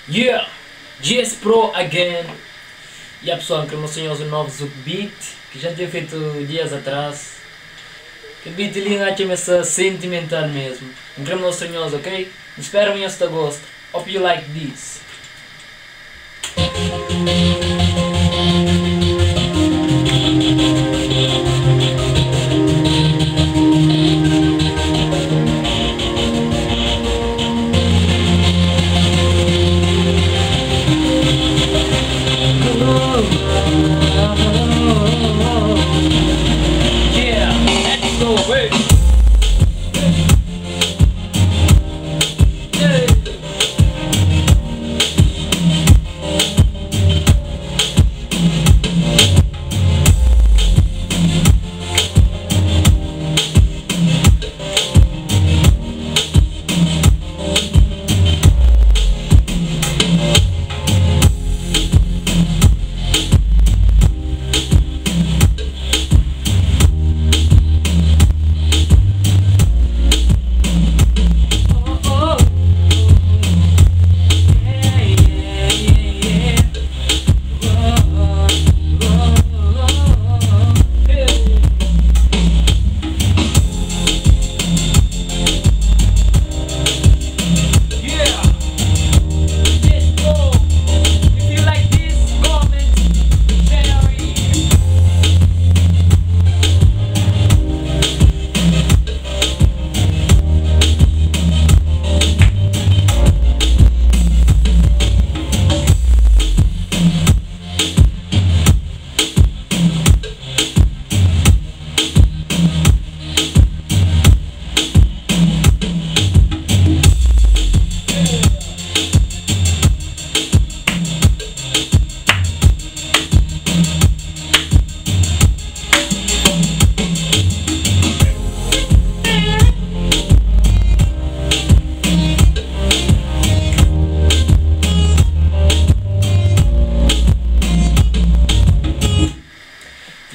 Yeah, GS Pro again. E a pessoal, queremos sonhar um novo beat que já tinha feito dias atrás. Que beat linha que é sentimental mesmo. Queremos sonhar, ok? Espero que você goste. Hope you like this. Yeah, let's go, wait.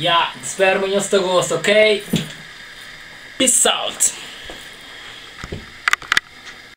Yeah, espero que você goste, ok? Peace out!